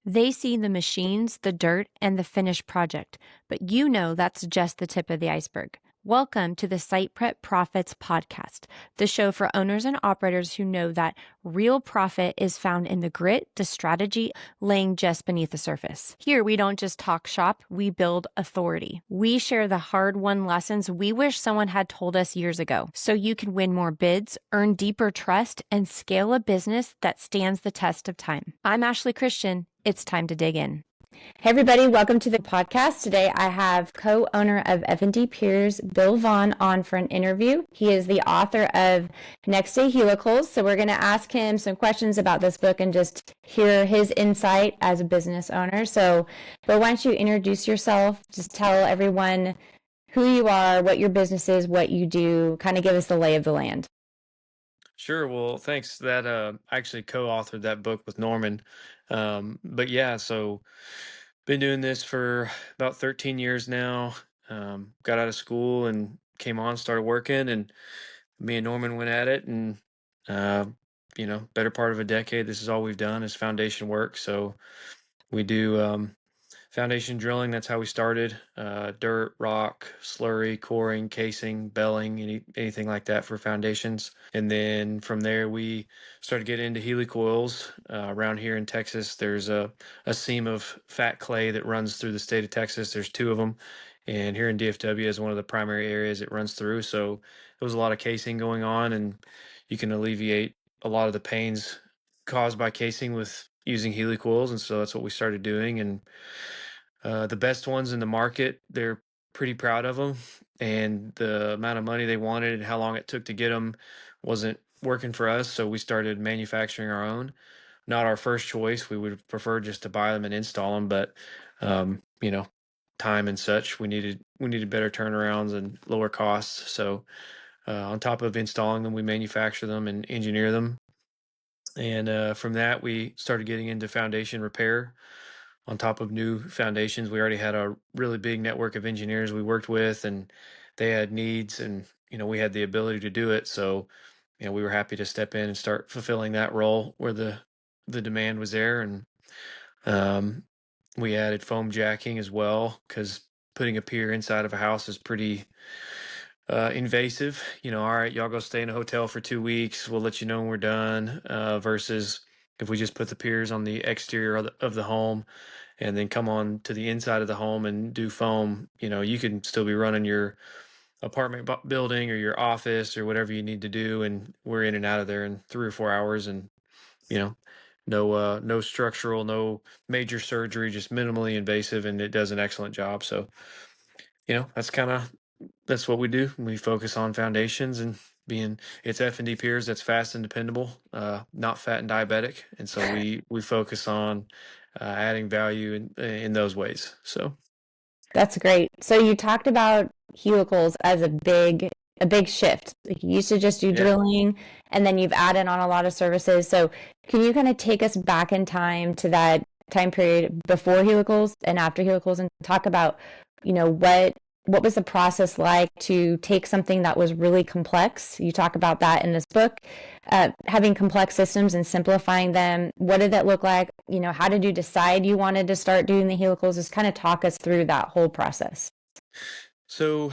They see the machines, the dirt, and the finished project, but you know that's just the tip of the iceberg. Welcome to the Site Prep Profits Podcast, the show for owners and operators who know that real profit is found in the grit, the strategy laying just beneath the surface. Here, we don't just talk shop, we build authority. We share the hard-won lessons we wish someone had told us years ago, so you can win more bids, earn deeper trust, and scale a business that stands the test of time. I'm Ashley Christian. It's time to dig in. Hey, everybody, welcome to the podcast. Today, I have co-owner of FnD Piers, Bill Vaughan, on for an interview. He is the author of Next Day Helicals, so we're going to ask him some questions about this book and just hear his insight as a business owner. So, Bill, why don't you introduce yourself? Just tell everyone who you are, what your business is, what you do, kind of give us the lay of the land. Sure. Well, thanks. That I actually co-authored that book with Norman. But yeah, so been doing this for about 13 years now. Got out of school and came on, started working, and me and Norman went at it, and uh, better part of a decade. This is all we've done is foundation work. So we do foundation drilling. That's how we started. Dirt, rock, slurry, coring, casing, belling, anything like that for foundations. And then from there, we started getting into helicoils. Around here in Texas, there's a seam of fat clay that runs through the state of Texas. There's two of them. And here in DFW is one of the primary areas it runs through. So there was a lot of casing going on, and you can alleviate a lot of the pains caused by casing with using helicoils. And so that's what we started doing. And the best ones in the market, they're pretty proud of them. And the amount of money they wanted and how long it took to get them wasn't working for us. So we started manufacturing our own. Not our first choice. We would prefer just to buy them and install them, but um, you know, time and such, we needed better turnarounds and lower costs. So on top of installing them, we manufacture them and engineer them. And from that, we started getting into foundation repair on top of new foundations. We already had a really big network of engineers we worked with, and they had needs, and we had the ability to do it. So we were happy to step in and start fulfilling that role where the demand was there. And um, we added foam jacking as well, because putting a pier inside of a house is pretty invasive. All right, y'all go stay in a hotel for 2 weeks, we'll let you know when we're done, versus if we just put the piers on the exterior of the home and then come on to the inside of the home and do foam. You can still be running your apartment building or your office or whatever you need to do, and we're in and out of there in 3 or 4 hours. And you know no structural, no major surgery, just minimally invasive, and it does an excellent job. So that's what we do. We focus on foundations and it's FnD Piers that's fast and dependable, not fat and diabetic. And so we focus on adding value in those ways. So That's great. So you talked about helicals as a big shift. Like you used to just do yeah. drilling and then you've added on a lot of services. So can you kind of take us back in time to that time period before helicals and after helicals and talk about, what was the process like to take something that was really complex? You talk about that in this book, having complex systems and simplifying them. What did that look like? How did you decide you wanted to start doing the helicals? Just kind of talk us through that whole process. So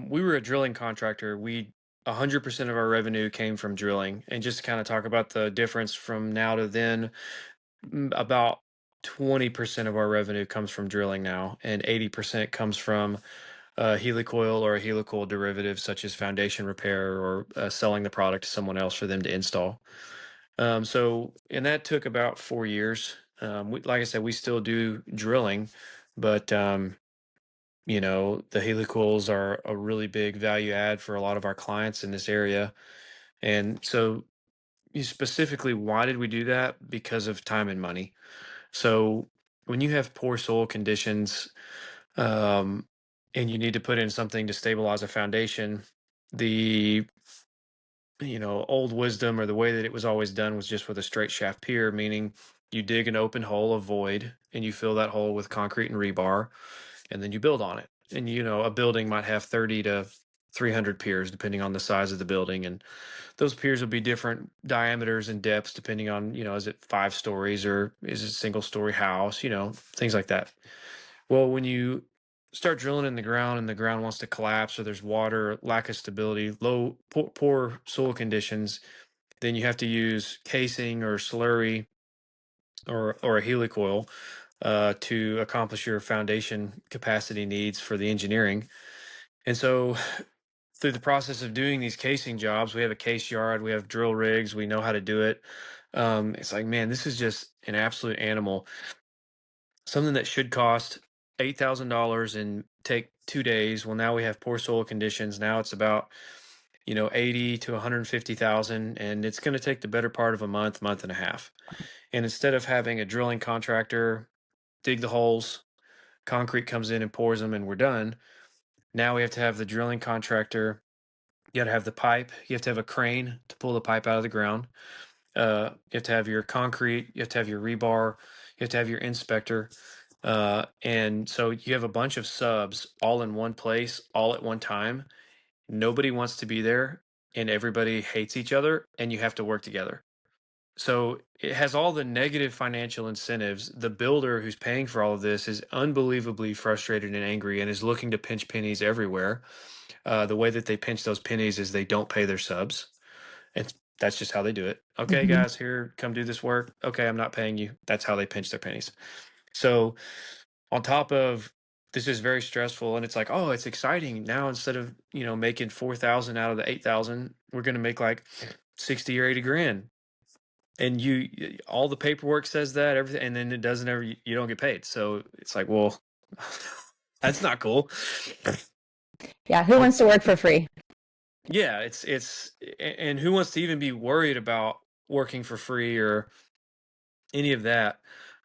we were a drilling contractor. 100% of our revenue came from drilling. And just to kind of talk about the difference from now to then, about 20% of our revenue comes from drilling now, and 80% comes from a helicoil or a helical derivative, such as foundation repair or selling the product to someone else for them to install. And that took about 4 years. Like I said, we still do drilling, but the helicals are a really big value add for a lot of our clients in this area. And so, specifically, why did we do that? Because of time and money. So, when you have poor soil conditions, um, and you need to put in something to stabilize a foundation, the old wisdom, or the way that it was always done, was just with a straight shaft pier, meaning you dig an open hole, a void, and you fill that hole with concrete and rebar, and then you build on it. And a building might have 30 to 300 piers, depending on the size of the building. And those piers will be different diameters and depths depending on, is it 5 stories or is it a single story house, things like that. Well, when you start drilling in the ground and the ground wants to collapse or there's water, lack of stability, poor soil conditions, then you have to use casing or slurry or a helicoil to accomplish your foundation capacity needs for the engineering. And so through the process of doing these casing jobs, we have a case yard, we have drill rigs, we know how to do it. It's like, man, this is just an absolute animal. Something that should cost $8,000 and take 2 days. Well, now we have poor soil conditions. Now it's about 80 to 150,000, and it's going to take the better part of a month and a half. And instead of having a drilling contractor dig the holes, concrete comes in and pours them, and we're done. Now we have to have the drilling contractor. You got to have the pipe. You have to have a crane to pull the pipe out of the ground. You have to have your concrete. You have to have your rebar. You have to have your inspector. And so you have a bunch of subs all in one place, all at one time. Nobody wants to be there, and everybody hates each other, and you have to work together. So it has all the negative financial incentives. The builder who's paying for all of this is unbelievably frustrated and angry and is looking to pinch pennies everywhere. The way that they pinch those pennies is they don't pay their subs. And that's just how they do it. Okay, Hmm. guys, here, come do this work. Okay, I'm not paying you. That's how they pinch their pennies. So on top of this is very stressful, and it's like, oh, it's exciting now. Instead of making 4,000 out of the 8,000, we're going to make like 60 or 80 grand. And all the paperwork says that everything, and then it doesn't ever. You don't get paid. So it's like, well, that's not cool. Yeah, who wants to work for free? Yeah, and who wants to even be worried about working for free or any of that?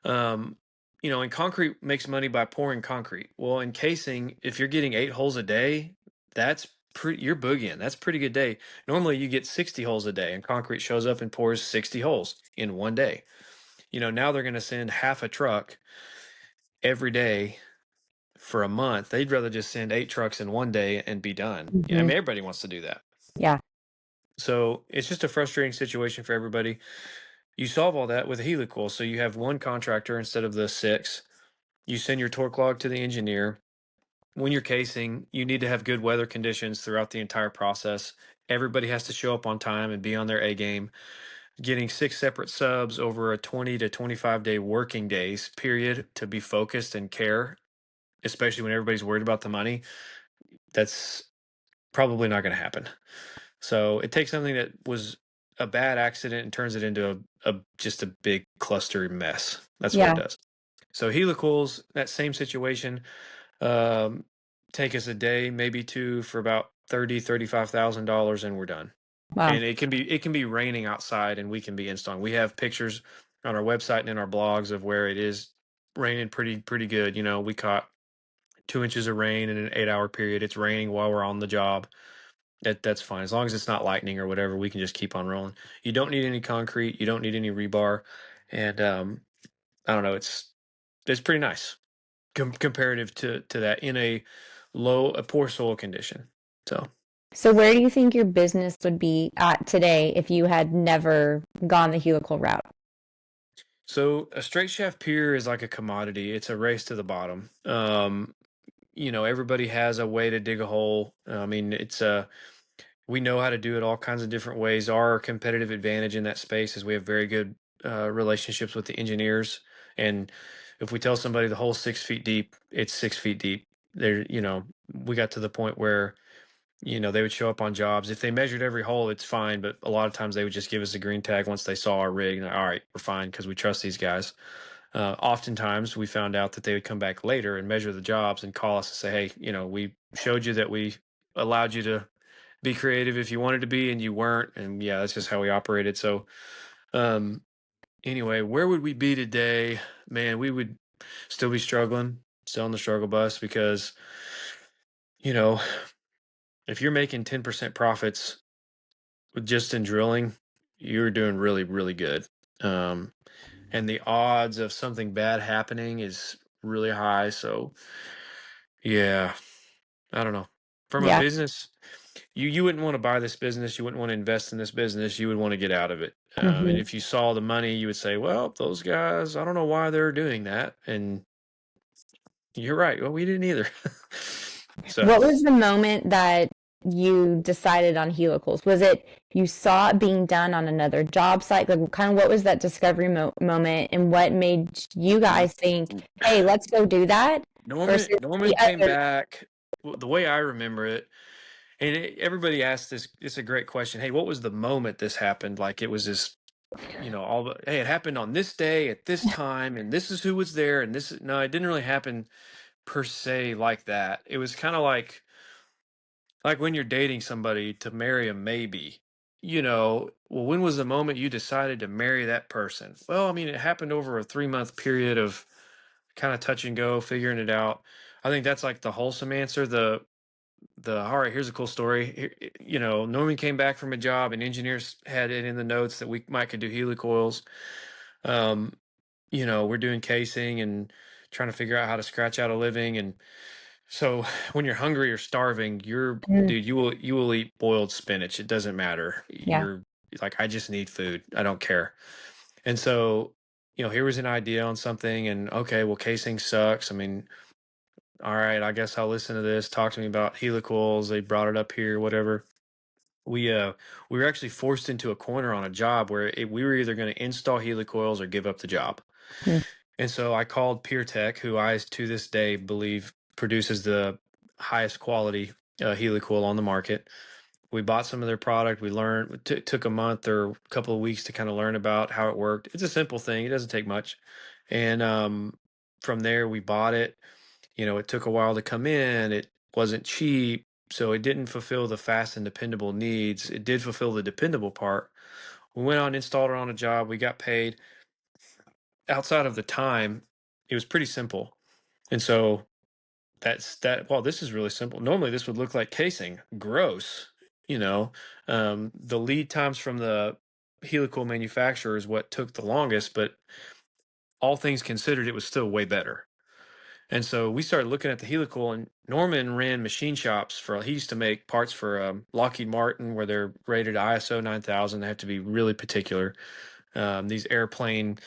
Um, and concrete makes money by pouring concrete. Well, in casing, if you're getting 8 holes a day, that's you're boogieing. That's a pretty good day. Normally you get 60 holes a day, and concrete shows up and pours 60 holes in one day. Now they're going to send half a truck every day for a month. They'd rather just send 8 trucks in one day and be done. I Hmm. mean, everybody wants to do that. Yeah. So it's just a frustrating situation for everybody. You solve all that with a helical. So you have one contractor instead of the 6. You send your torque log to the engineer. When you're casing, you need to have good weather conditions throughout the entire process. Everybody has to show up on time and be on their A game. Getting 6 separate subs over a 20 to 25 day working days period to be focused and care, especially when everybody's worried about the money, that's probably not going to happen. So it takes something that was a bad accident and turns it into a just a big cluster mess. That's what it Yeah. does. So helicals, that same situation, um, take us a day, maybe two, for about $35,000, and we're done. Wow. And it can be raining outside, and we can be installing. We have pictures on our website and in our blogs of where it is raining pretty good. We caught 2 inches of rain in an 8-hour period. It's raining while we're on the job. That's fine. As long as it's not lightning or whatever, we can just keep on rolling. You don't need any concrete. You don't need any rebar. And I don't know. It's pretty nice comparative to that in a poor soil condition. So So where do you think your business would be at today if you had never gone the helical route? so a straight shaft pier is like a commodity. It's a race to the bottom. Everybody has a way to dig a hole. I mean, we know how to do it all kinds of different ways. Our competitive advantage in that space is we have very good relationships with the engineers. And if we tell somebody the hole's 6 feet deep, it's 6 feet deep. We got to the point where, they would show up on jobs. If they measured every hole, it's fine. But a lot of times they would just give us a green tag once they saw our rig. And all right, we're fine because we trust these guys. Oftentimes we found out that they would come back later and measure the jobs and call us and say, hey, we showed you that we allowed you to be creative if you wanted to be and you weren't. And yeah, that's just how we operated. So um anyway, where would we be today? Man, we would still be struggling, selling the struggle bus, because you know if you're making 10% profits just in drilling, you're doing really really good. um and the odds of something bad happening is really high. So yeah, I don't know. From a Yeah. business, you wouldn't want to buy this business. You wouldn't want to invest in this business. You would want to get out of it. And Hmm. if you saw the money, you would say, well, those guys, I don't know why they're doing that. And you're right. Well, we didn't either. So, What was the moment that you decided on helicals? Was it you saw it being done on another job site? Like, kind of what was that discovery moment, and what made you n- guys think, "Hey, let's go do that," versus Norman the came other? back the way I remember it. And everybody asked this. It's a great question. Hey, what was the moment this happened? Like it was this, all the, hey, it happened on this day at this time, and this is who was there. And this is, no, it didn't really happen per se like that. It was kind of like when you're dating somebody to marry a maybe, well, when was the moment you decided to marry that person? Well, I mean, it happened over a 3-month period of kind of touch and go, figuring it out. I think that's like the wholesome answer. The all right, here's a cool story. Norman came back from a job and engineers had it in the notes that we might could do helicoils. Um, we're doing casing and trying to figure out how to scratch out a living. And so when you're hungry or starving, Mm, dude, you will eat boiled spinach. It doesn't matter. yeah. You're like, I just need food. I don't care. And so, here was an idea on something, and okay, well, casing sucks. I mean, all right, I guess I'll listen to this. Talk to me about helicoils. They brought it up here, whatever. We were actually forced into a corner on a job where we were either going to install helicoils or give up the job. Mm, And so I called Peer Tech, who I to this day believe produces the highest quality helicoil on the market. We bought some of their product. We learned. Took a month or a couple of weeks to kind of learn about how it worked. It's a simple thing. It doesn't take much. And from there, we bought it. It took a while to come in. It wasn't cheap, so it didn't fulfill the fast and dependable needs. It did fulfill the dependable part. We went on, installed it on a job. We got paid. Outside of the time, it was pretty simple. And so that's that. Well, this is really simple. Normally, this would look like casing. Gross. The lead times from the helical manufacturer is what took the longest, but all things considered, it was still way better. And so we started looking at the helical, and Norman ran machine shops he used to make parts for Lockheed Martin where they're rated ISO 9000. They have to be really particular. These airplane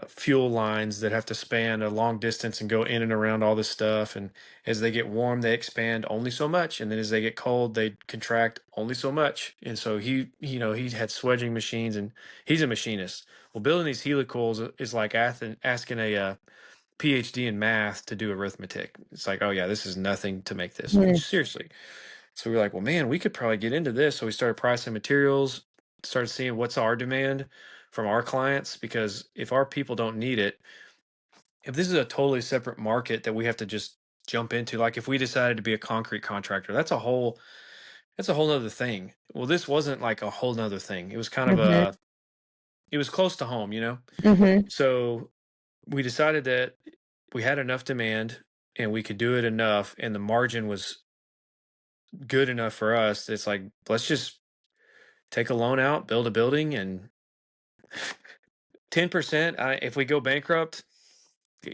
fuel lines that have to span a long distance and go in and around all this stuff. And as they get warm, they expand only so much. And then as they get cold, they contract only so much. And so he had swedging machines, and he's a machinist. Well, building these helicals is like asking a PhD in math to do arithmetic. It's like, oh yeah, this is nothing to make this. mm, Seriously. So we were like, well, man, we could probably get into this. So we started pricing materials, started seeing what's our demand from our clients, because if our people don't need it, if this is a totally separate market that we have to just jump into, like if we decided to be a concrete contractor, that's a whole nother thing. Well, this wasn't like a whole nother thing. It was kind of mhm, it was close to home. mhm. So we decided that we had enough demand and we could do it enough, and the margin was good enough for us. It's like, let's just take a loan out, build a building, and 10%. If we go bankrupt,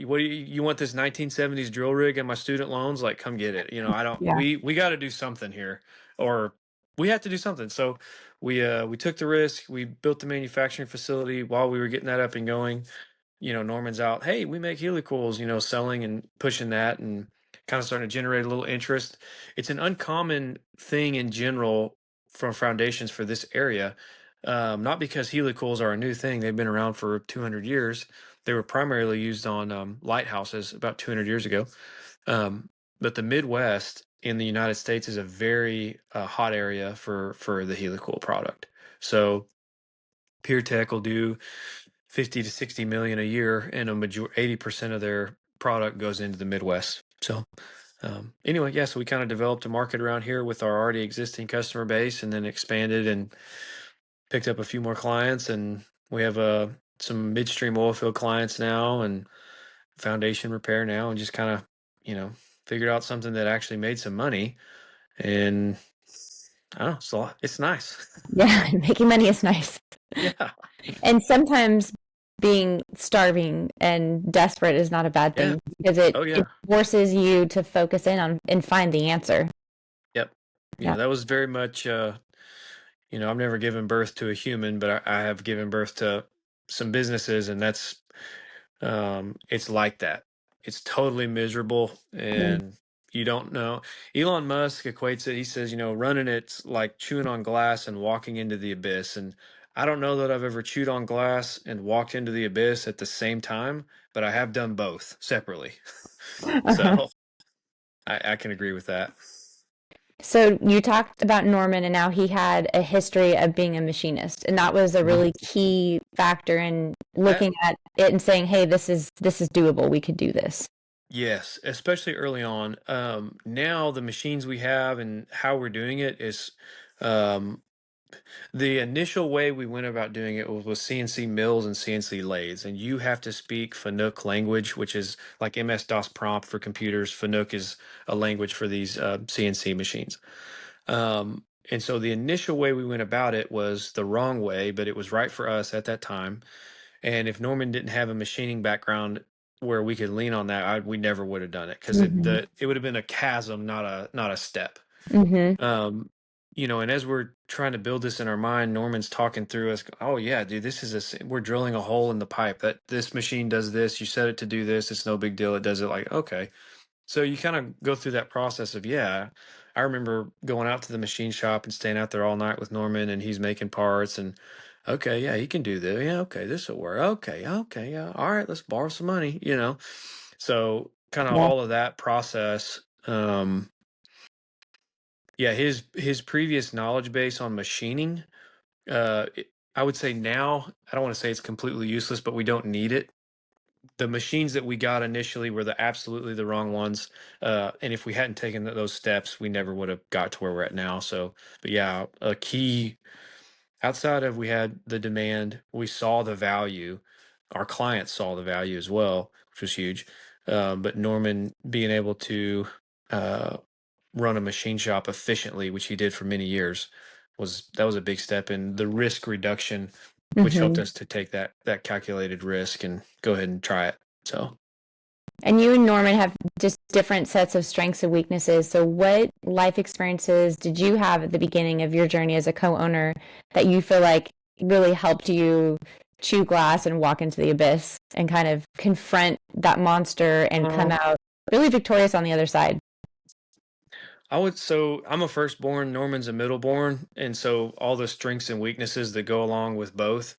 what do you want this 1970s drill rig and my student loans? Like, come get it. I don't. Yeah. We got to do something here, or we have to do something. So we took the risk. We built the manufacturing facility while we were getting that up and going. Norman's out, hey, we make helicals, selling and pushing that, and kind of starting to generate a little interest. It's an uncommon thing in general from foundations for this area. Not because helicals are a new thing. They've been around for 200 years. They were primarily used on lighthouses about 200 years ago. But the Midwest in the United States is a very hot area for the helical product. So Peer Tech will do 50 to 60 million a year, and 80% of their product goes into the Midwest. So anyway, yeah, so we kind of developed a market around here with our already existing customer base, and then expanded and picked up a few more clients. And we have some midstream oil field clients now, and foundation repair now, and just kind of, figured out something that actually made some money. And I don't know, so it's nice. Yeah, making money is nice. Yeah. And sometimes being starving and desperate is not a bad Yeah. thing because Oh it yeah. forces you to focus in on and find the answer. Yeah, Yeah. that was very much, I've never given birth to a human, but I have given birth to some businesses, and it's like that. It's totally miserable, Mm. and you don't know. Elon Musk equates it. He says, running it's like chewing on glass and walking into the abyss. And I don't know that I've ever chewed on glass and walked into the abyss at the same time, but I have done both separately. Uh-huh. So I can agree with that. So you talked about Norman and how he had a history of being a machinist, and that was a Mhm. really key factor in That looking at it and saying, "Hey, this is doable. We could do this." Yes, especially early on. Now the machines we have and how we're doing it is, um, the initial way we went about doing it was with CNC mills and CNC lathes, and you have to speak Fanuc language, which is like MS-DOS prompt for computers. Fanuc is a language for these CNC machines. And so the initial way we went about it was the wrong way, but it was right for us at that time. And if Norman didn't have a machining background where we could lean on that, we never would have done it because Hmm. it would have been a chasm, not a step. Hmm. Um, and as we're trying to build this in our mind, Norman's talking through us. Oh yeah, dude, we're drilling a hole in the pipe. That this machine does this. You set it to do this. It's no big deal. It does it like okay. So you kind of go through that process of yeah. I remember going out to the machine shop and staying out there all night with Norman, and he's making parts and. Okay, yeah, he can do this. Yeah, okay, this will work. Okay, okay, yeah. All right, let's borrow some money. So kind of Yeah. all of that process. Yeah, his previous knowledge base on machining, I would say now, I don't want to say it's completely useless, but we don't need it. The machines that we got initially were absolutely the wrong ones, and if we hadn't taken those steps, we never would have got to where we're at now. So, but yeah, a key outside of we had the demand, we saw the value. Our clients saw the value as well, which was huge. But Norman being able to uh, run a machine shop efficiently, which he did for many years, was a big step in the risk reduction, which helped Hmm. us to take that calculated risk and go ahead and try it. So And you and Norman have just different sets of strengths and weaknesses. So, what life experiences did you have at the beginning of your journey as a co-owner that you feel like really helped you chew glass and walk into the abyss and kind of confront that monster and come out really victorious on the other side? so I'm a firstborn, Norman's a middleborn, and so all the strengths and weaknesses that go along with both.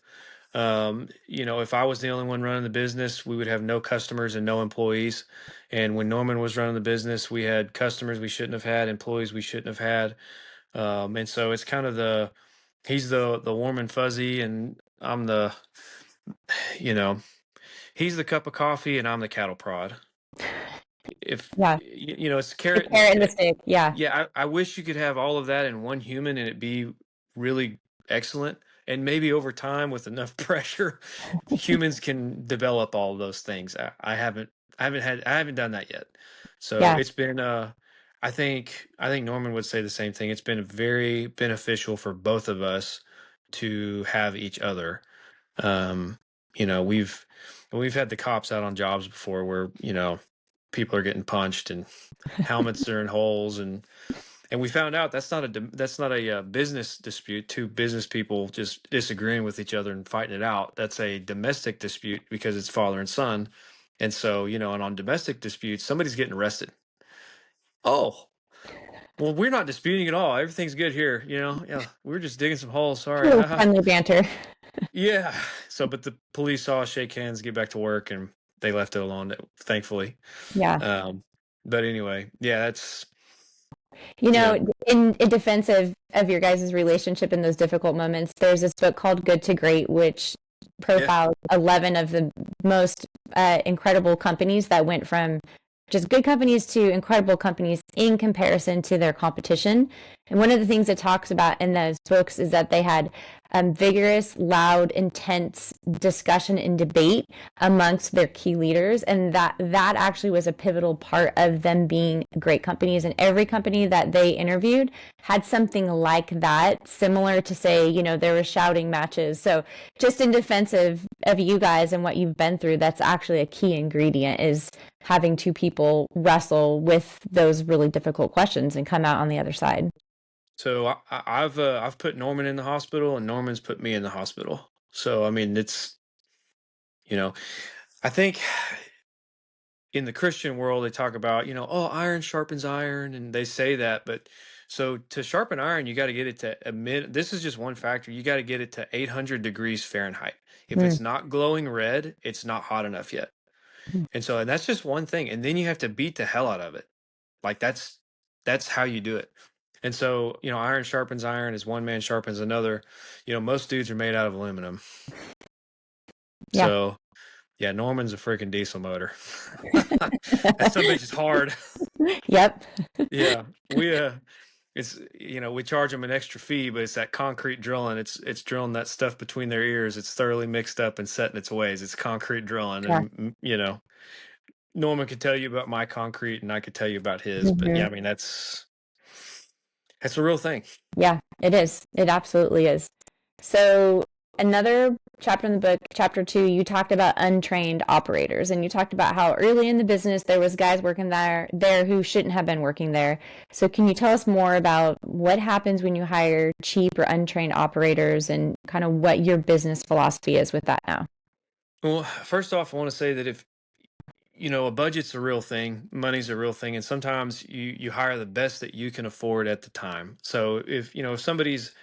If I was the only one running the business, we would have no customers and no employees. And when Norman was running the business, we had customers we shouldn't have had, employees we shouldn't have had. And so it's kind of he's the warm and fuzzy, and I'm you know, he's the cup of coffee, and I'm the cattle prod. If Yeah. it's The carrot and carrot and the stick. Yeah. yeah, I wish you could have all of that in one human and it be really excellent. And maybe over time, with enough pressure, humans can develop all of those things. I haven't done that yet. So Yeah. it's been, I think Norman would say the same thing. It's been very beneficial for both of us to have each other. Um, we've had the cops out on jobs before where, people are getting punched and helmets are in holes and we found out that's not a business dispute. Two business people just disagreeing with each other and fighting it out. That's a domestic dispute because it's father and son. And so, and on domestic disputes, somebody's getting arrested. Oh, well, we're not disputing at all. Everything's good here. Yeah, we're just digging some holes. A Sorry. little friendly banter. Yeah. So, but the police saw us shake hands, get back to work, and they left it alone, thankfully. Yeah. Um, but anyway, yeah, that's, You you know, know, in defense of your guys' relationship in those difficult moments, there's this book called Good to Great, which yeah. profiles 11 of the most incredible companies that went from just good companies to incredible companies in comparison to their competition. And one of the things it talks about in those books is that they had vigorous, loud, intense discussion and debate amongst their key leaders, and that actually was a pivotal part of them being great companies. And every company that they interviewed had something like that, similar to say, there were shouting matches. So just in defense of you guys and what you've been through, that's actually a key ingredient is having two people wrestle with those really difficult questions and come out on the other side. So I've put Norman in the hospital, and Norman's put me in the hospital. So I mean, it's you know, I think in the Christian world they talk about oh, iron sharpens iron, and they say that, but so to sharpen iron, you got to get it to emit. This is just one factor. You got to get it to 800 degrees Fahrenheit. If Mm, it's not glowing red, it's not hot enough yet. mm. And that's just one thing. And then you have to beat the hell out of it. Like that's how you do it. And so, iron sharpens iron as one man sharpens another. Most dudes are made out of aluminum. Yeah. So yeah, Norman's a freaking diesel motor. That some bitch is hard. Yep. Yeah. It's we charge them an extra fee, but it's that concrete drilling. It's drilling that stuff between their ears. It's thoroughly mixed up and set in its ways. It's concrete drilling. Yeah. And Norman could tell you about my concrete, and I could tell you about his. But yeah, Mhm. I mean that's a real thing. Yeah, it is. It absolutely is. So, another chapter in the book, chapter 2, you talked about untrained operators, and you talked about how early in the business there was guys working there who shouldn't have been working there. So, can you tell us more about what happens when you hire cheap or untrained operators, and kind of what your business philosophy is with that now? Well, first off, I want to say that if a budget's a real thing, money's a real thing, and sometimes you hire the best that you can afford at the time. So if somebody's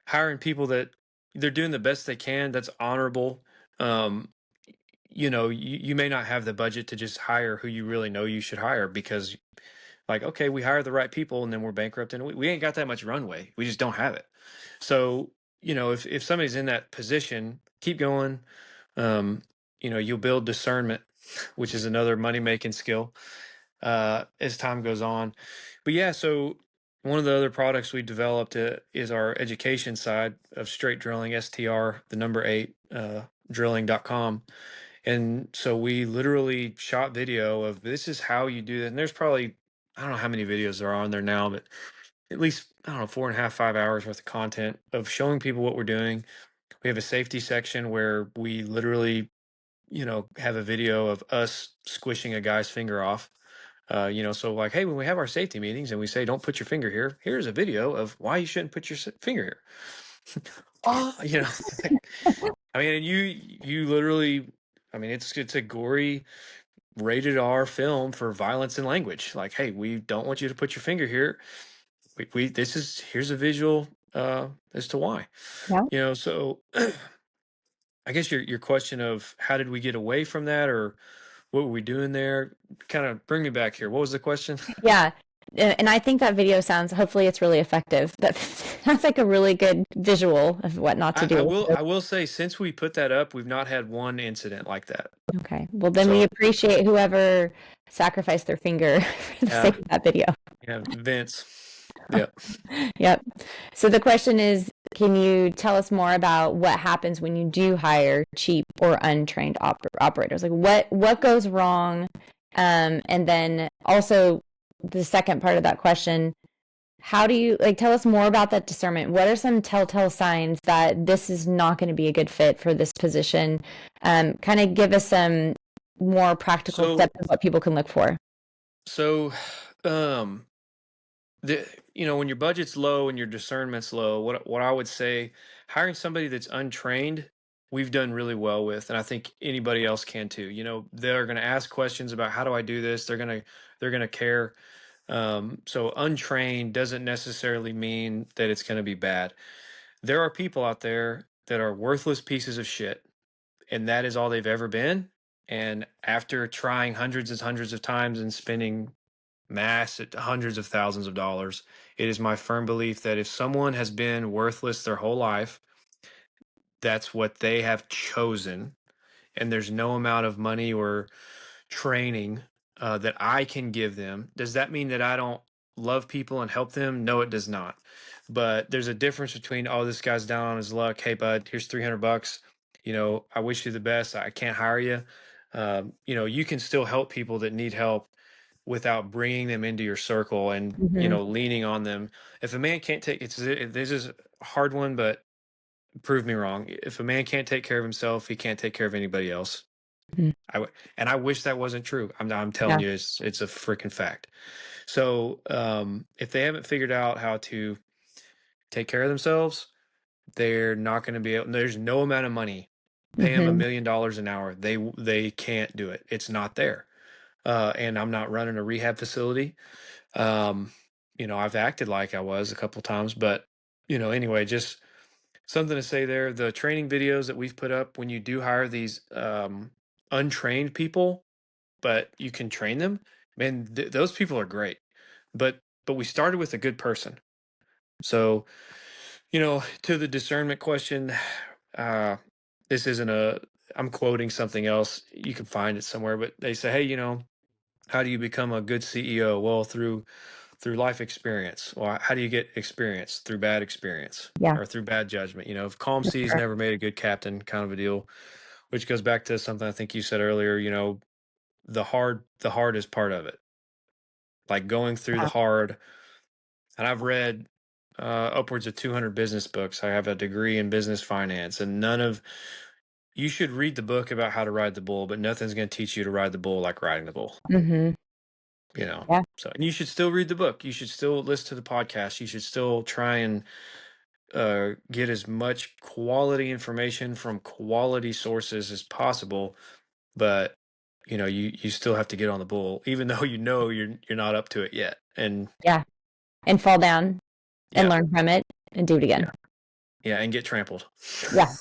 hiring people that they're doing the best they can, that's honorable. Um, you may not have the budget to just hire who you really know you should hire, because like, okay, we hire the right people and then we're bankrupt, and we ain't got that much runway. We just don't have it. So, if somebody's in that position, keep going. You'll build discernment, which is another money making skill as time goes on. But yeah, so one of the other products we developed is our education side of straight drilling, STR, the number 8, drilling.com. And so we literally shot video of this is how you do that. And there's probably, I don't know how many videos there are on there now, but at least, I don't know, 4.5, 5 hours worth of content of showing people what we're doing. We have a safety section where we literally, have a video of us squishing a guy's finger off. So like, hey, when we have our safety meetings and we say, don't put your finger here, here's a video of why you shouldn't put your finger here. Oh, I mean, you literally, I mean, it's a gory rated R film for violence and language. Like, hey, we don't want you to put your finger here. Here's a visual as to why. Yeah. So I guess your question of how did we get away from that, or what were we doing there? Kind of bring me back here. What was the question? Yeah. And I think that video sounds, hopefully it's really effective. That sounds like a really good visual of what not to I do. will I will say, since we put that up, we've not had one incident like that. Okay. Well, then we So appreciate whoever sacrificed their finger for the sake yeah, of that video. yeah, Vince. Yeah. Yep. So the question is, can you tell us more about what happens when you do hire cheap or untrained operators? Like what goes wrong? And then also the second part of that question, how do you like tell us more about that discernment? What are some telltale signs that this is not going to be a good fit for this position? Kind of give us some more practical So steps of what people can look for. so um when your budget's low and your discernment's low, what I would say, hiring somebody that's untrained, we've done really well with, and I think anybody else can too. They're going to ask questions about how do I do this. They're going to care. So untrained doesn't necessarily mean that it's going to be bad. There are people out there that are worthless pieces of shit, and that is all they've ever been. And after trying hundreds and hundreds of times and spending mass at hundreds of thousands of dollars, it is my firm belief that if someone has been worthless their whole life, that's what they have chosen. And there's no amount of money or training that I can give them. Does that mean that I don't love people and help them? No, it does not. But there's a difference between, oh, this guy's down on his luck. Hey, bud, here's $300. I wish you the best. I can't hire you. You can still help people that need help without bringing them into your circle and Hmm. leaning on them. If a man can't take this is a hard one, but prove me wrong. If a man can't take care of himself, he can't take care of anybody else. And I wish that wasn't true. I'm telling Yeah. you, it's a freaking fact. So if they haven't figured out how to take care of themselves, they're not going to be able, there's no amount of money. Pay them Mm-hmm. $1 million an hour. They can't do it. It's not there. And I'm not running a rehab facility. Um, I've acted like I was a couple times, but anyway, just something to say there. The training videos that we've put up, when you do hire these untrained people, but you can train them, man, those people are great. But we started with a good person. So, to the discernment question, uh, this isn't a, I'm quoting something else. You can find it somewhere, but they say, hey, how do you become a good CEO? Well, through life experience. Well, how do you get experience? Through bad experience Yeah, or through bad judgment. If calm for seas sure. never made a good captain, kind of a deal. Which goes back to something I think you said earlier. The hard is part of it. Like going through the Yeah. hard. And I've read upwards of 200 business books. I have a degree in business finance, and you should read the book about how to ride the bull, but nothing's going to teach you to ride the bull like riding the bull. Mm-hmm. you know Yeah. and you should still read the book, you should still listen to the podcast, you should still try and get as much quality information from quality sources as possible, but you still have to get on the bull, even though you're not up to it yet. And Yeah. And fall down and yeah, learn from it and do it again. yeah, yeah, and get trampled. Yeah.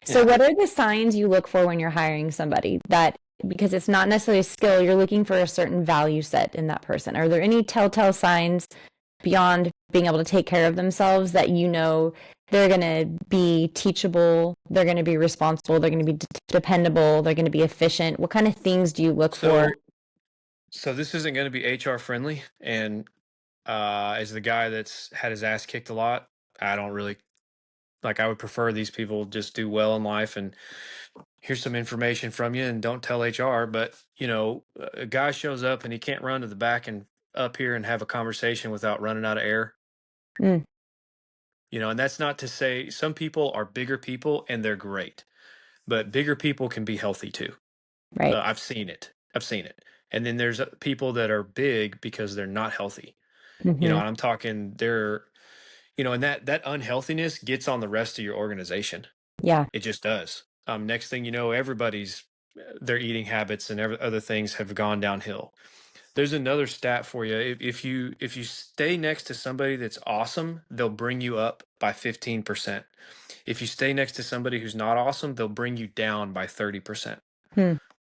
So, Yeah. what are the signs you look for when you're hiring somebody that, because it's not necessarily a skill, you're looking for a certain value set in that person? Are there any telltale signs beyond being able to take care of themselves that they're going to be teachable, they're going to be responsible, they're going to be dependable, they're going to be efficient? What kind of things do you look so for? so this isn't going to be HR friendly, and as the guy that's had his ass kicked a lot, I don't really like, I would prefer these people just do well in life, and here's some information from you, and don't tell HR. But a guy shows up and he can't run to the back and up here and have a conversation without running out of air. Mm, And that's not to say some people are bigger people and they're great, but bigger people can be healthy too. right. I've seen it. And then there's people that are big because they're not healthy. Mm-hmm. And I'm talking and that unhealthiness gets on the rest of your organization. Yeah. It just does. Next thing you know, everybody's their eating habits and other things have gone downhill. There's another stat for you. If you stay next to somebody that's awesome, they'll bring you up by 15%. If you stay next to somebody who's not awesome, they'll bring you down by 30%. Hmm.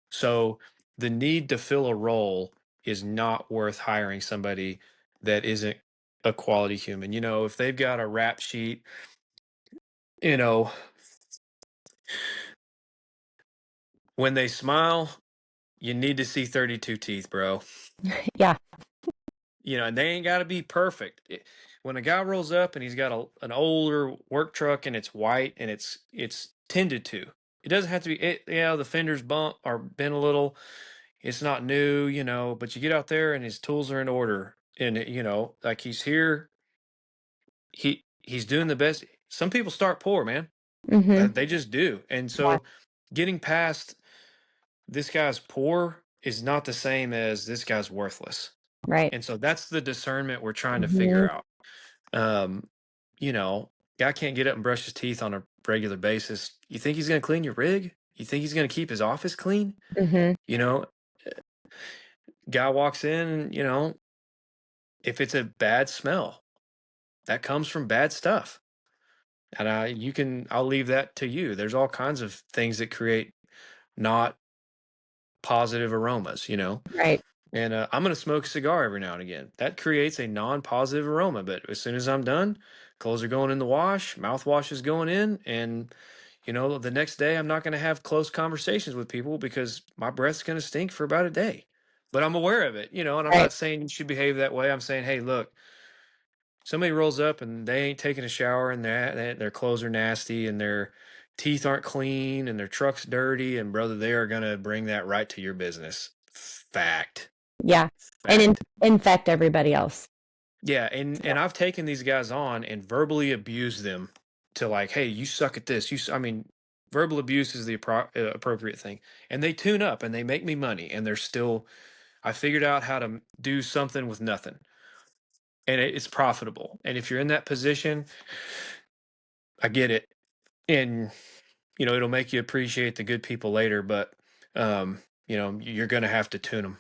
So the need to fill a role is not worth hiring somebody that isn't a quality human. If they've got a rap sheet, you know, when they smile, you need to see 32 teeth, bro. Yeah. And they ain't got to be perfect. When a guy rolls up and he's got an older work truck and it's white and it's tended to, it doesn't have to be. The fenders bump or bent a little. It's not new, but you get out there and his tools are in order, and like he's here. He's doing the best. Some people start poor, man. Mm-hmm. They just do, and Yeah. so getting past this guy's poor is not the same as this guy's worthless. Right. And so that's the discernment we're trying to Mm-hmm. figure out. Um, Guy can't get up and brush his teeth on a regular basis. You think he's going to clean your rig? You think he's going to keep his office clean? Mm-hmm. You know, Guy walks in, if it's a bad smell, that comes from bad stuff. And I'll leave that to you. There's all kinds of things that create not positive aromas. Right. And I'm going to smoke a cigar every now and again. That creates a non-positive aroma. But as soon as I'm done, clothes are going in the wash, mouthwash is going in, and the next day I'm not going to have close conversations with people because my breath's going to stink for about a day. But I'm aware of it, and I'm Right. not saying you should behave that way. I'm saying, hey, look, somebody rolls up and they ain't taking a shower and their clothes are nasty and their teeth aren't clean and their truck's dirty, and brother, they are going to bring that right to your business. Fact. Yeah. And Fact. infect everybody else. Yeah, and I've taken these guys on and verbally abused them to, like, hey, you suck at this. I mean, verbal abuse is the appropriate thing. And they tune up and they make me money, and they're still. I figured out how to do something with nothing. and it's profitable. And if you're in that position, I get it. And, it'll make you appreciate the good people later, but, you're going to have to tune them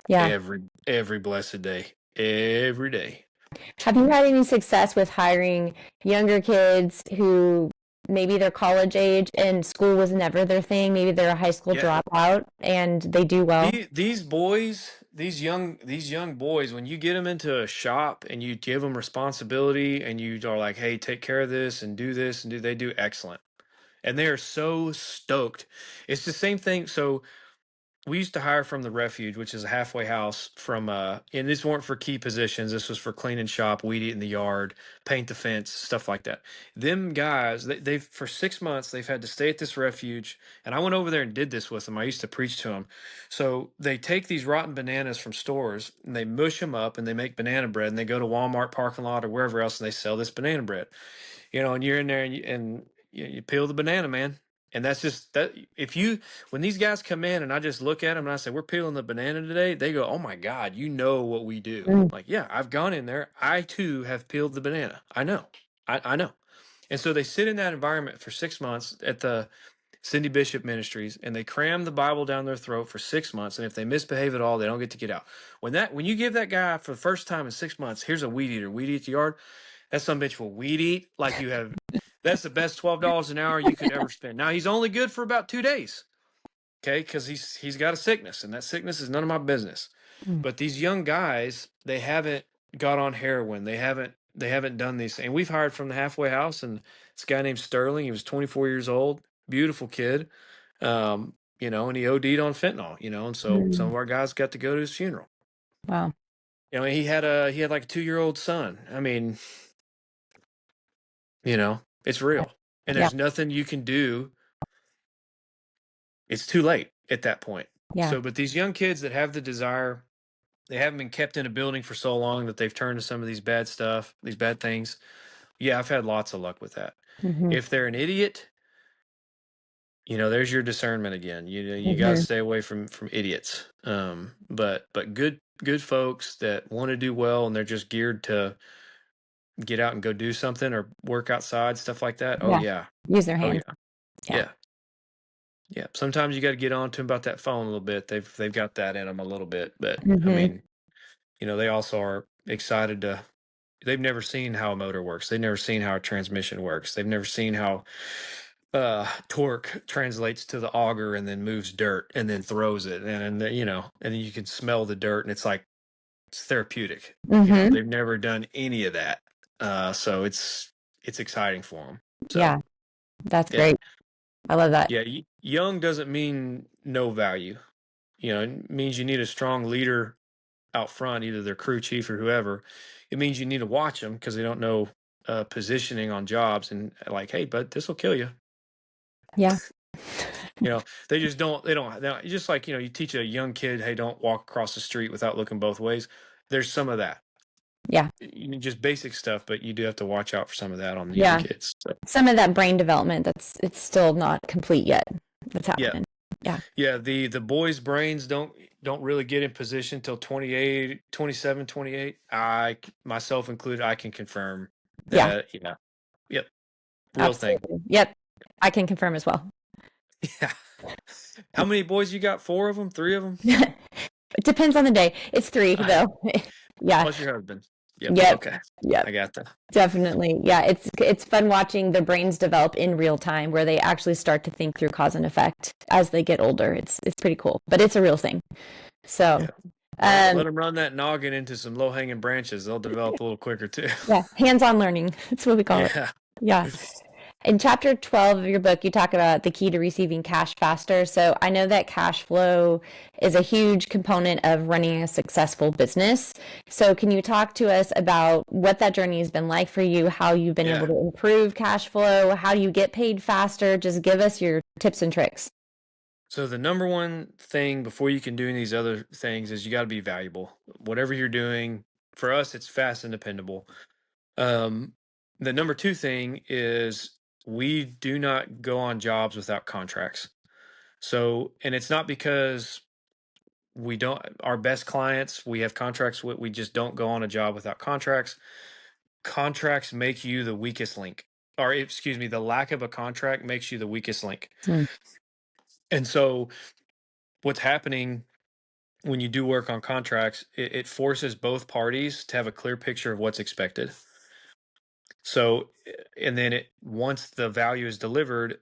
Yeah. every blessed day, every day. Have you had any success with hiring younger kids who maybe they're college age and school was never their thing? Maybe they're a high school Yeah. dropout and they do well. These boys, these young boys, when you get them into a shop and you give them responsibility and you are like, hey, take care of this and do this and they do excellent. And they are so stoked. It's the same thing. So we used to hire from the Refuge, which is a halfway house from and these weren't for key positions. This was for cleaning shop, weed eat in the yard, paint the fence, stuff like that. Them guys, they've for 6 months they've had to stay at this refuge. And I went over there and did this with them. I used to preach to them. So they take these rotten bananas from stores and they mush them up and they make banana bread and they go to Walmart parking lot or wherever else and they sell this banana bread. And you're in there and you peel the banana, man. And that's just that. If you when these guys come in and I just look at them and I say we're peeling the banana today, they go, "Oh my God, you know what we do?" Mm. Like, yeah, I've gone in there. I too have peeled the banana. I know, I know. And so they sit in that environment for 6 months at the Cindy Bishop Ministries, and they cram the Bible down their throat for 6 months. And if they misbehave at all, they don't get to get out. When you give that guy for the first time in 6 months, here's a weed eat the yard. That some bitch will weed eat like you have. That's the best $12 an hour you could ever spend. Now he's only good for about 2 days, okay? Because he's got a sickness, and that sickness is none of my business. Mm. But these young guys, they haven't got on heroin. They haven't done these things. And we've hired from the halfway house, and this guy named Sterling. He was 24 years old, beautiful kid, and he OD'd on fentanyl. And so some Mm. of our guys got to go to his funeral. Wow. He had like a 2-year-old son. I mean, it's real. And Yeah. there's nothing you can do. It's too late at that point. Yeah. So, but these young kids that have the desire, they haven't been kept in a building for so long that they've turned to some of these bad stuff, these bad things. Yeah, I've had lots of luck with that. Hmm. If they're an idiot, there's your discernment again. You got to Hmm. stay away from idiots. But good folks that want to do well and they're just geared to get out and go do something or work outside, stuff like that. Oh Yeah. yeah. Use their Oh hands. yeah. Yeah. Yeah. Yeah, sometimes you got to get on to them about that phone a little bit. They've got that in them a little bit, but I Hmm. mean, they also are excited to. They've never seen how a motor works. They've never seen how a transmission works. They've never seen how torque translates to the auger and then moves dirt and then throws it, and then you can smell the dirt and it's like it's therapeutic. Hmm. They've never done any of that, so it's exciting for them. So Yeah. That's yeah, great. I love that. yeah. Young doesn't mean no value. It means you need a strong leader out front, either their crew chief or whoever. It means you need to watch them because they don't know positioning on jobs and like, hey, bud, this will kill you. Yeah. They just don't. They don't. Just like you teach a young kid, hey, don't walk across the street without looking both ways. There's some of that. Yeah. Just basic stuff, but you do have to watch out for some of that on the young Yeah. kids. So, Some of that brain development it's still not complete yet. That's yeah, happening. Yeah. yeah. The boys' brains don't really get in position till 28, 27, 28. I myself included, I can confirm Yeah. that. Yeah, yep, real thing. Absolutely. Yep. I can confirm as well. Yeah. How many boys you got? 4 of them? 3 of them? It depends on the day. It's 3 though. Yeah. Plus your husband. Yep. Yep. Okay. Yep. I got that. Definitely. Yeah, it's fun watching their brains develop in real time where they actually start to think through cause and effect as they get older. It's pretty cool, but it's a real thing. So, Yeah. Let them run that noggin into some low hanging branches. They'll develop a little quicker too. yeah, hands-on learning. That's what we call it. Yeah. Yeah. In chapter 12 of your book, you talk about the key to receiving cash faster. So I know that cash flow is a huge component of running a successful business. So can you talk to us about what that journey has been like for you, how you've been Yeah. able to improve cash flow, how you get paid faster? Just give us your tips and tricks. So the number one thing before you can do any of these other things is you got to be valuable. Whatever you're doing, for us, it's fast and dependable. Um, the number two thing is we do not go on jobs without contracts. So, and it's not because we don't, our best clients, we have contracts with, we just don't go on a job without contracts. Contracts make you the weakest link, or excuse me, the lack of a contract makes you the weakest link. Mm. And so what's happening when you do work on contracts, it forces both parties to have a clear picture of what's expected. So, and then once the value is delivered,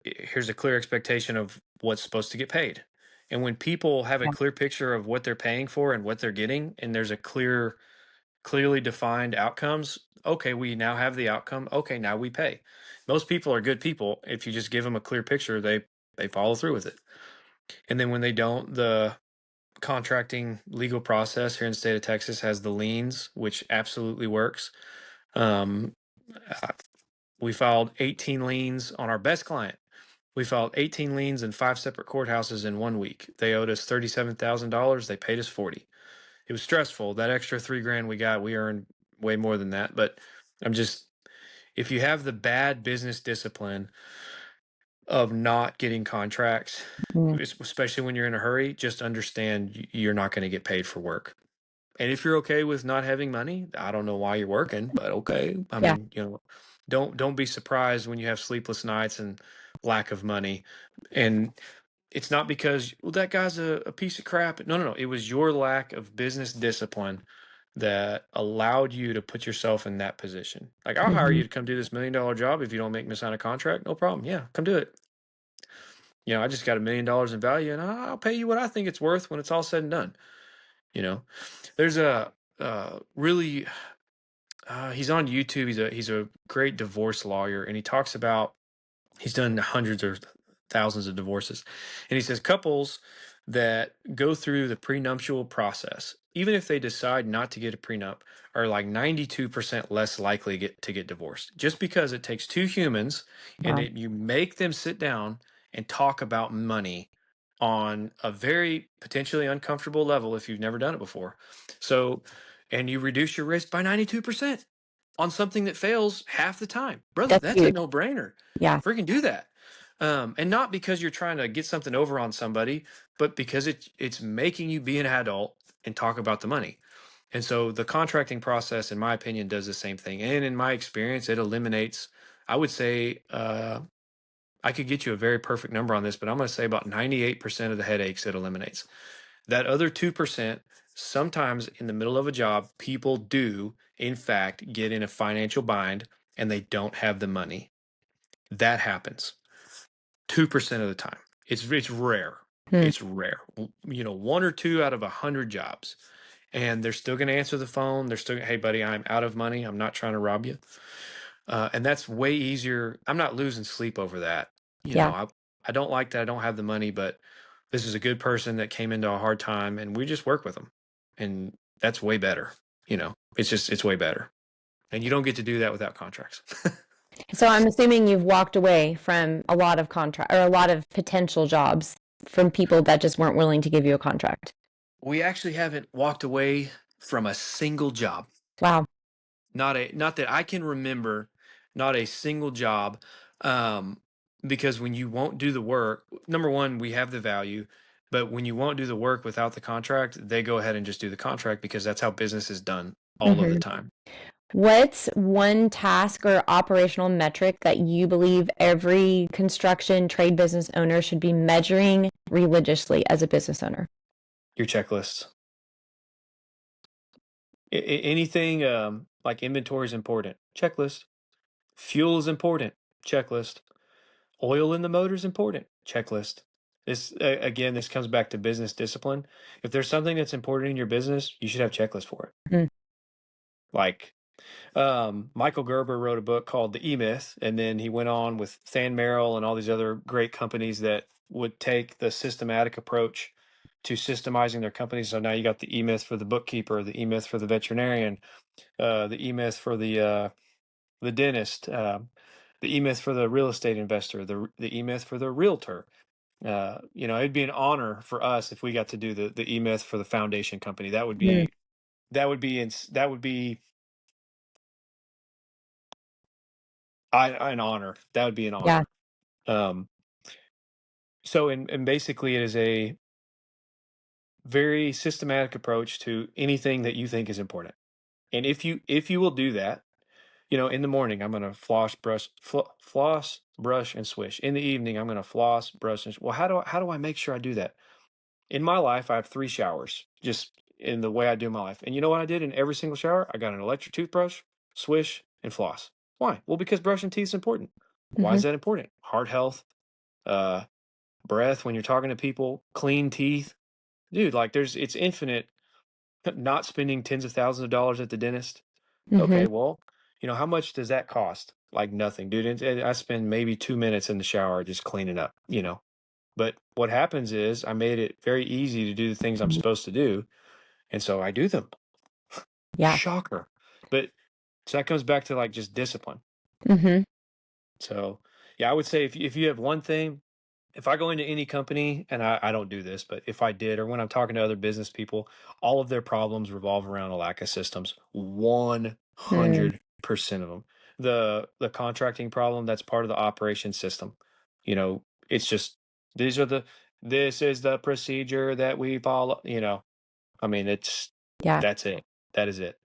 here's a clear expectation of what's supposed to get paid. And when people have a Yeah. clear picture of what they're paying for and what they're getting, and there's a clearly defined outcomes, okay, we now have the outcome. Okay, now we pay. Most people are good people. If you just give them a clear picture, they follow through with it. And then when they don't, the contracting legal process here in the state of Texas has the liens, which absolutely works. Um, we filed 18 liens on our best client. We filed 18 liens in 5 separate courthouses in 1 week. They owed us $37,000. They paid us 40. It was stressful. That extra 3 grand we got, we earned way more than that. But I'm just, if you have the bad business discipline of not getting contracts, Mm. especially when you're in a hurry, just understand you're not going to get paid for work. And if you're okay with not having money, I don't know why you're working, but okay. I Yeah. mean, don't be surprised when you have sleepless nights and lack of money. And it's not because, well, that guy's a piece of crap. No, no, no. It was your lack of business discipline that allowed you to put yourself in that position. Like, I'll hire Hmm. you to come do this $1 million job if you don't make me sign a contract. No problem. Yeah, come do it. I just got $1 million in value, and I'll pay you what I think it's worth when it's all said and done. You know, there's a really he's on YouTube. He's a great divorce lawyer, and he talks about, he's done hundreds or thousands of divorces, and he says couples that go through the prenuptial process, even if they decide not to get a prenup, are like 92% less likely to get divorced, just because it takes two humans, and Wow. you make them sit down and talk about money on a very potentially uncomfortable level if you've never done it before. So, and you reduce your risk by 92% on something that fails half the time. Brother, That's that's a huge. no-brainer. Yeah. Freaking do that. And not because you're trying to get something over on somebody, but because it's making you be an adult and talk about the money. And so the contracting process, in my opinion, does the same thing. And in my experience, it eliminates, I would say, I could get you a very perfect number on this, but I'm going to say about 98% of the headaches it eliminates. That other 2%, sometimes in the middle of a job, people do, in fact, get in a financial bind and they don't have the money. That happens 2% of the time. It's rare. Hmm. It's rare. One or two out of 100 jobs. And they're still going to answer the phone. They're still, hey, buddy, I'm out of money. I'm not trying to rob you. And that's way easier. I'm not losing sleep over that. Yeah. I don't like that I don't have the money, but this is a good person that came into a hard time and we just work with them. And that's way better. It's way better. And you don't get to do that without contracts. So I'm assuming you've walked away from a lot of contract or a lot of potential jobs from people that just weren't willing to give you a contract. We actually haven't walked away from a single job. Wow. Not that I can remember, not a single job. Um, because when you won't do the work, number one, we have the value, but when you won't do the work without the contract, they go ahead and just do the contract because that's how business is done all of the Hmm. time. What's one task or operational metric that you believe every construction trade business owner should be measuring religiously as a business owner? Your checklists. Anything like inventory is important. Checklist. Fuel is important. Checklist. Oil in the motor is important. Checklist. Again, this comes back to business discipline. If there's something that's important in your business, you should have checklist for it. Mm. Like Michael Gerber wrote a book called The E-Myth, and then he went on with Than Merrill and all these other great companies that would take the systematic approach to systemizing their companies. So now you got the E-Myth for the bookkeeper, the E-Myth for the veterinarian, the E-Myth for the dentist, the E-Myth for the real estate investor, the E-Myth for the realtor. It'd be an honor for us if we got to do the E-Myth for the foundation company. That would Mm. be that would be an honor. That would be an Yeah. honor. Um, so, and basically, it is a very systematic approach to anything that you think is important. And if you will do that, in the morning I'm going to floss, brush, and swish. In the evening I'm going to floss, brush, and well, how do I make sure I do that? In my life, I have 3 showers, just in the way I do my life. And you know what I did in every single shower? I got an electric toothbrush, swish, and floss. Why? Well, because brushing teeth is important. Why Mm-hmm. is that important? Heart health, uh, breath when you're talking to people, clean teeth. Dude, like it's infinite. Not spending tens of thousands of dollars at the dentist. Mm-hmm. Okay, well, how much does that cost? Like nothing, dude. I spend maybe 2 minutes in the shower just cleaning up. But what happens is I made it very easy to do the things I'm supposed to do, and so I do them. Yeah. Shocker. But so that comes back to like just discipline. Mm-hmm. So yeah, I would say if you have one thing, if I go into any company, and I don't do this, but if I did, or when I'm talking to other business people, all of their problems revolve around a lack of systems. 100% of them. The contracting problem, that's part of the operation system. It's just these are the this is the procedure that we follow. I mean, Yeah. that's it. That is it.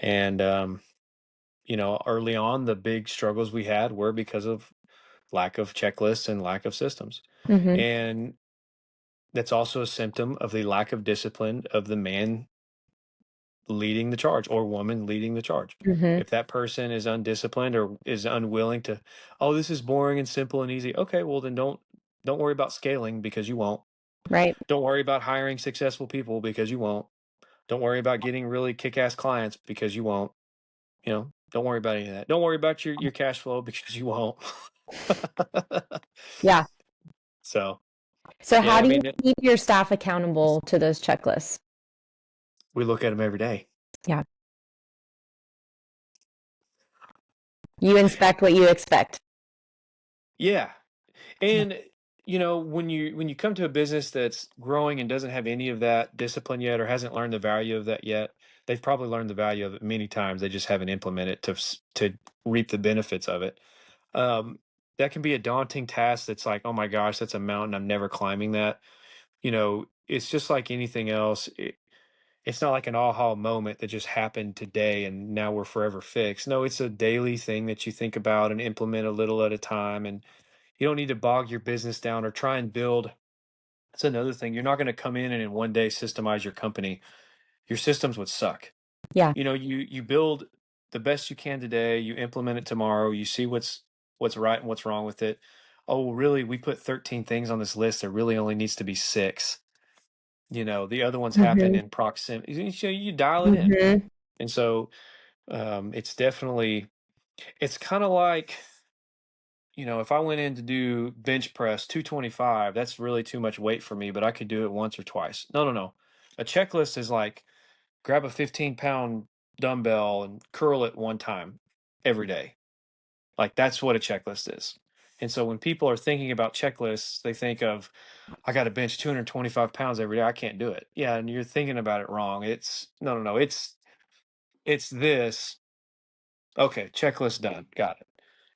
And early on, the big struggles we had were because of lack of checklists and lack of systems. Mm-hmm. And that's also a symptom of the lack of discipline of the man leading the charge or woman leading the charge. Mm-hmm. If that person is undisciplined or is unwilling to, oh, this is boring and simple and easy. Okay, well then don't worry about scaling because you won't. Right. Don't worry about hiring successful people because you won't. Don't worry about getting really kick-ass clients because you won't. Don't worry about any of that. Don't worry about your cash flow because you won't. Yeah. So, So yeah, how I do you mean, keep your staff accountable to those checklists? we look at them every day. Yeah. You inspect what you expect. Yeah. Yeah. And when you come to a business that's growing and doesn't have any of that discipline yet or hasn't learned the value of that yet, they've probably learned the value of it many times. They just haven't implemented it to reap the benefits of it. Um, that can be a daunting task that's like, oh my gosh, that's a mountain. I'm never climbing that. It's just like anything else. It's not like an aha moment that just happened today and now we're forever fixed. No, it's a daily thing that you think about and implement a little at a time. And you don't need to bog your business down or try and build. That's another thing. You're not going to come in and in one day systemize your company. Your systems would suck. Yeah. You build the best you can today, you implement it tomorrow, you see what's right and what's wrong with it. Oh, really, we put 13 things on this list. There really only needs to be 6. The other ones happen Mm-hmm. in proximity. So you dial it in. Mm-hmm. And so it's kind of like, if I went in to do bench press 225, that's really too much weight for me, but I could do it once or twice. No, no, no. A checklist is like grab a 15-pound dumbbell and curl it one time every day. Like that's what a checklist is. And so when people are thinking about checklists, they think of, I got to bench 225 pounds every day. I can't do it. Yeah. And you're thinking about it wrong. It's no, no, no. It's this. Okay. Checklist done. Got it.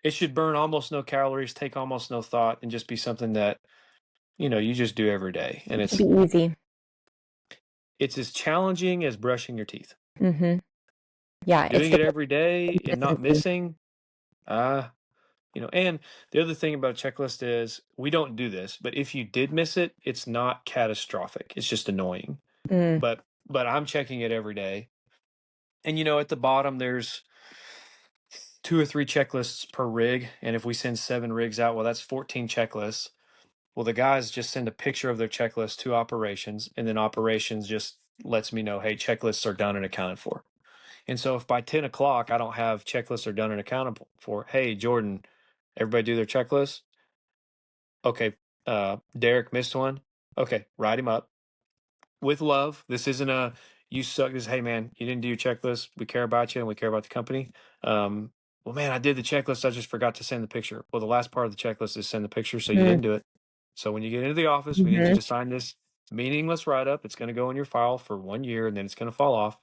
It should burn almost no calories, take almost no thought, and just be something that you just do every day. And It should it's be easy. it's as challenging as brushing your teeth. Mm-hmm. Yeah, it's Doing the it every day and not consistency. missing, and the other thing about a checklist is we don't do this, but if you did miss it, it's not catastrophic. It's just annoying. Mm. But I'm checking it every day. And at the bottom there's 2 or 3 checklists per rig. And if we send 7 rigs out, well, that's 14 checklists. Well, the guys just send a picture of their checklist to operations, and then operations just lets me know, hey, checklists are done and accounted for. And so if by 10 o'clock I don't have checklists are done and accounted for, hey, Jordan, everybody do their checklist? Okay, Derek missed one. Okay, write him up with love. This isn't a you suck. This hey man, you didn't do your checklist. We care about you and we care about the company. Well, man, I did the checklist. I just forgot to send the picture. Well, the last part of the checklist is send the picture, so you Mm-hmm. didn't do it. So when you get into the office, we need you Mm-hmm. to sign this meaningless write up. It's going to go in your file for 1 year and then it's going to fall off.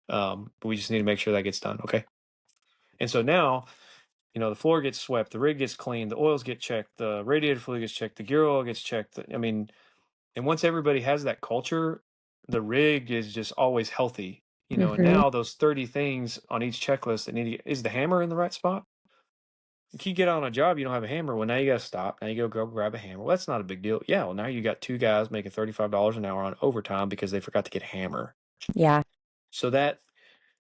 But we just need to make sure that gets done. Okay. And so now, the floor gets swept, the rig gets cleaned, the oils get checked, the radiator fluid gets checked, the gear oil gets checked. I mean, and once everybody has that culture, the rig is just always healthy, and Mhm. now those 30 things on each checklist that is the hammer in the right spot? You get on a job, you don't have a hammer. Well, now you got to stop. Now you go grab a hammer. Well, that's not a big deal. Yeah. Well, now you got two guys making $35 an hour on overtime because they forgot to get a hammer. Yeah. So that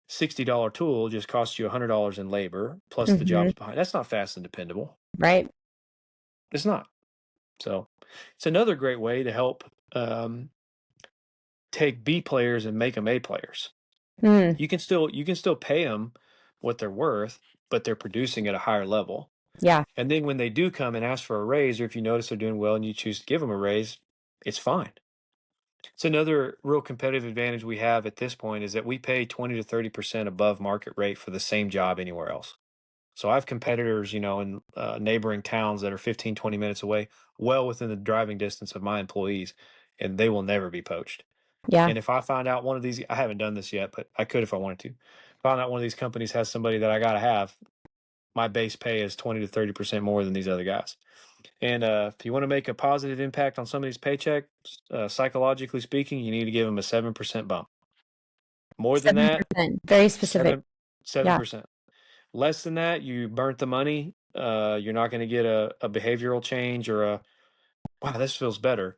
$60 tool just costs you $100 in labor plus the Mhm. jobs behind. That's not fast and dependable. Right. It's not. So it's another great way to help take B players and make them A players. Mm. You can still pay them what they're worth, but they're producing at a higher level. Yeah. And then when they do come and ask for a raise, or if you notice they're doing well and you choose to give them a raise, it's fine. It's another real competitive advantage we have at this point is that we pay 20 to 30% above market rate for the same job anywhere else. So I have competitors, in neighboring towns that are 15, 20 minutes away, well within the driving distance of my employees, and they will never be poached. Yeah. And if I find out one of these, I haven't done this yet, but I could if I wanted to. Find out one of these companies has somebody that I got to have, my base pay is 20 to 30% more than these other guys. And if you want to make a positive impact on somebody's paycheck, psychologically speaking, you need to give them a 7% bump. More than that, 7%. Very specific. seven Yeah. 7%. Less than that, you burnt the money. You're not going to get a behavioral change or a wow, this feels better.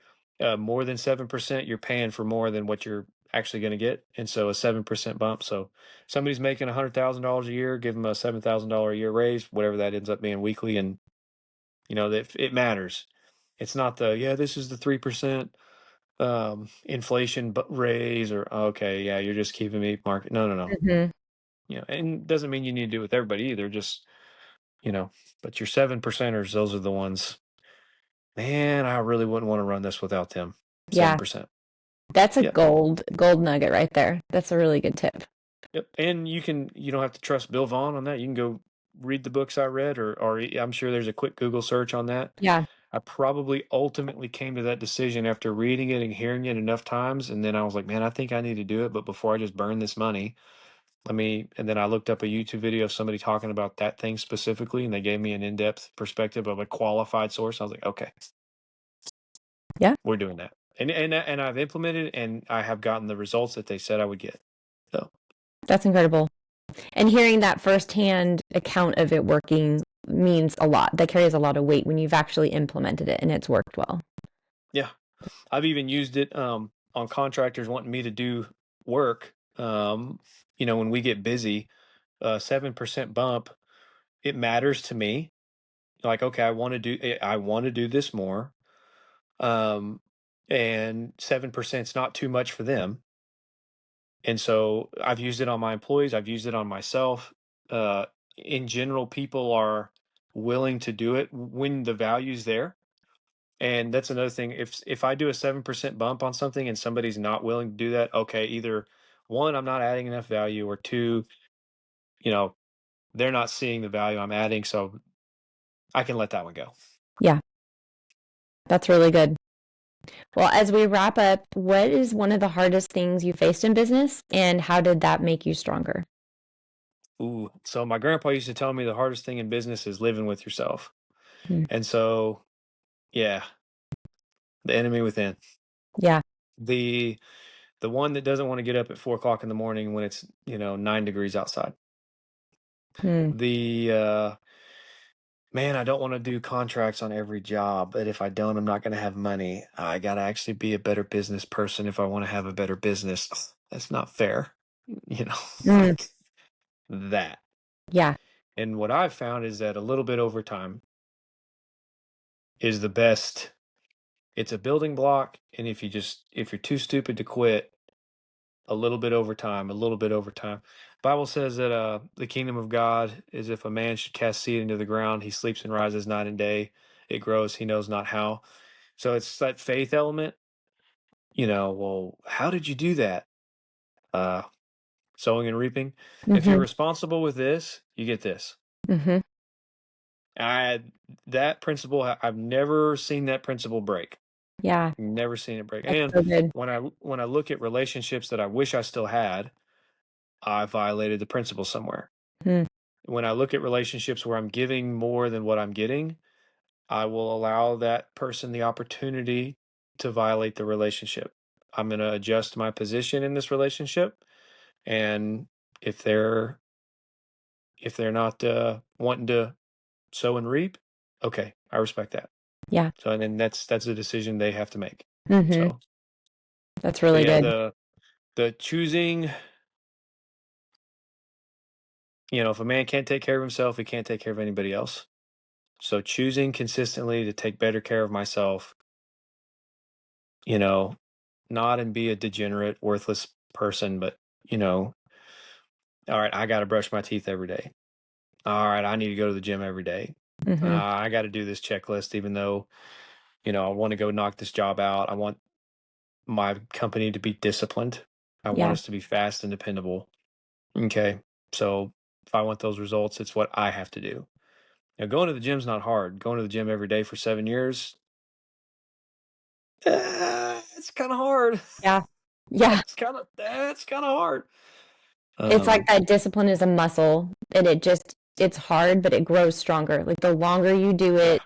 More than 7%, you're paying for more than what you're actually going to get, and so a 7% bump. So somebody's making $100,000 a year, give them a $7,000 a year raise, whatever that ends up being weekly, and that it matters. It's not this is the 3% inflation but raise or okay, yeah, you're just keeping me market. No, no, no. Mhm. And doesn't mean you need to do it with everybody either. Just but your 7%ers, those are the ones. Man, I really wouldn't want to run this without them. Yeah. 7%. That's a Yep. gold nugget right there. That's a really good tip. Yep. And you don't have to trust Bill Vaughan on that. You can go read the books I read, or I'm sure there's a quick Google search on that. Yeah. I probably ultimately came to that decision after reading it and hearing it enough times. And then I was like, man, I think I need to do it. But before I just burn this money, and then I looked up a YouTube video of somebody talking about that thing specifically, and they gave me an in-depth perspective of a qualified source. I was like, okay, Yeah. we're doing that. And I've implemented and I have gotten the results that they said I would get. So That's incredible. And hearing that firsthand account of it working means a lot. That carries a lot of weight when you've actually implemented it and it's worked well. yeah, I've even used it on contractors wanting me to do work. When we get busy, 7% bump, it matters to me. Like, okay, I want to do this more. And 7% is not too much for them. And so I've used it on my employees. I've used it on myself. In general, people are willing to do it when the value's there. And that's another thing. If I do a 7% bump on something and somebody's not willing to do that, okay, either one, I'm not adding enough value, or two, you know, they're not seeing the value I'm adding, so I can let that one go. Yeah. That's really good. Well, as we wrap up, what is one of the hardest things you faced in business and how did that make you stronger? Ooh, so my grandpa used to tell me the hardest thing in business is living with yourself. Mm. And so, yeah, the enemy within. Yeah. The the one that doesn't want to get up at 4 o'clock in the morning when it's 9 degrees outside. Mm. The man, I don't want to do contracts on every job, but if I don't, I'm not going to have money. I got to actually be a better business person if I want to have a better business. Ugh, that's not fair, Mm. like that. Yeah. And what I've found is that a little bit over time is the best. It's a building block, and if you're too stupid to quit, a little bit over time, a little bit over time. Bible says that the kingdom of God is if a man should cast seed into the ground, he sleeps and rises night and day. It grows, he knows not how. So it's that faith element. Well, how did you do that? Uh, Sowing and reaping. If you're Mm-hmm. responsible with this, you get this. Mm-hmm. I that principle, I've never seen that principle break. Yeah. Never seen it break. That's And so good. when I look at relationships that I wish I still had, I violated the principle somewhere. Mm. When I look at relationships where I'm giving more than what I'm getting, I will allow that person the opportunity to violate the relationship. I'm going to adjust my position in this relationship. And if they're not wanting to sow and reap, okay, I respect that. Yeah. So, and then that's a decision they have to make. Mm-hmm. So, That's but really yeah, good. the choosing, if a man can't take care of himself, he can't take care of anybody else. So choosing consistently to take better care of myself, not and be a degenerate, worthless person, but, all right, I got to brush my teeth every day. All right, I need to go to the gym every day. Mm-hmm. I got to do this checklist, even though, I want to go knock this job out. I want my company to be disciplined. I want Yeah. us to be fast and dependable. Okay. So if I want those results, it's what I have to do. Now, going to the gym's not hard. Going to the gym every day for 7 years, it's kind of hard. Yeah. Yeah. That's kind of hard. It's like Um, that discipline is a muscle and it's hard, but it grows stronger. Like the longer you do yeah. it,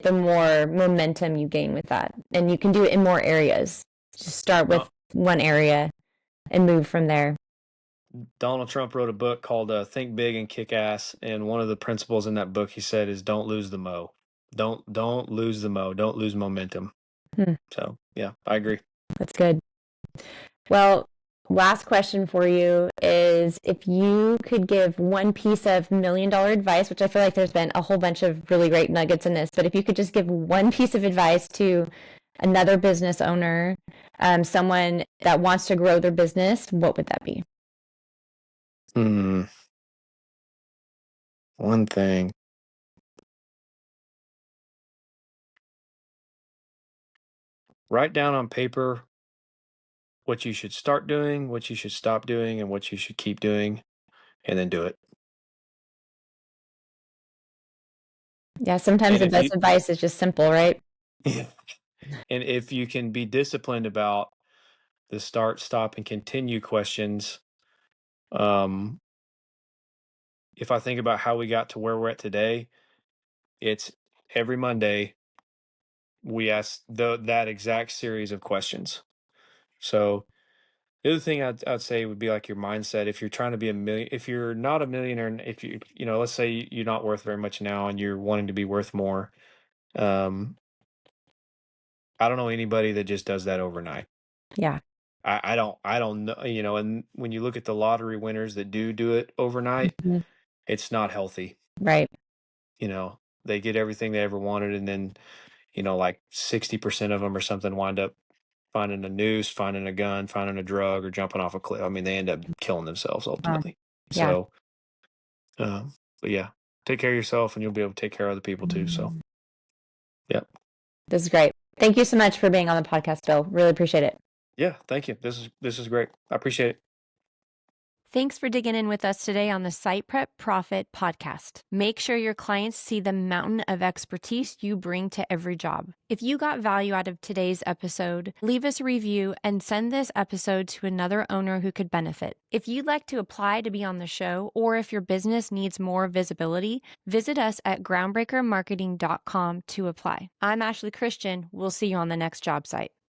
the more momentum you gain with that. And you can do it in more areas. Just start with one area and move from there. Donald Trump wrote a book called Think Big and Kick Ass, and one of the principles in that book he said is don't lose the mo. Don't lose the mo. Don't lose momentum. Hmm, So yeah, I agree. that's good. Well, last question for you is if you could give one piece of $1 million advice, which I feel like there's been a whole bunch of really great nuggets in this, but if you could just give one piece of advice to another business owner, someone that wants to grow their business, what would that be? One thing. Write down on paper what you should start doing, what you should stop doing, and what you should keep doing, and then do it. Yeah, sometimes And the if best you advice is just simple, right? and if you can be disciplined about the start, stop, and continue questions, um, if I think about how we got to where we're at today, it's every Monday we ask that exact series of questions. So the other thing I'd say would be like your mindset. If you're trying to be if you're not a millionaire, and if let's say you're not worth very much now and you're wanting to be worth more, um, I don't know anybody that just does that overnight. Yeah. I don't know, and when you look at the lottery winners that do it overnight, Mhm. it's not healthy. Right. They get everything they ever wanted, and then, like 60% of them or something wind up finding a noose, finding a gun, finding a drug, or jumping off a cliff. I mean, they end up killing themselves ultimately. Yeah. So, but yeah, take care of yourself and you'll be able to take care of other people too. So, yeah. This is great. Thank you so much for being on the podcast, Bill. Really appreciate it. Yeah. Thank you. This is great. I appreciate it. Thanks for digging in with us today on the Site Prep Profit podcast. Make sure your clients see the mountain of expertise you bring to every job. If you got value out of today's episode, leave us a review and send this episode to another owner who could benefit. If you'd like to apply to be on the show, or if your business needs more visibility, visit us at groundbreakermarketing.com to apply. I'm Ashley Christian. We'll see you on the next job site.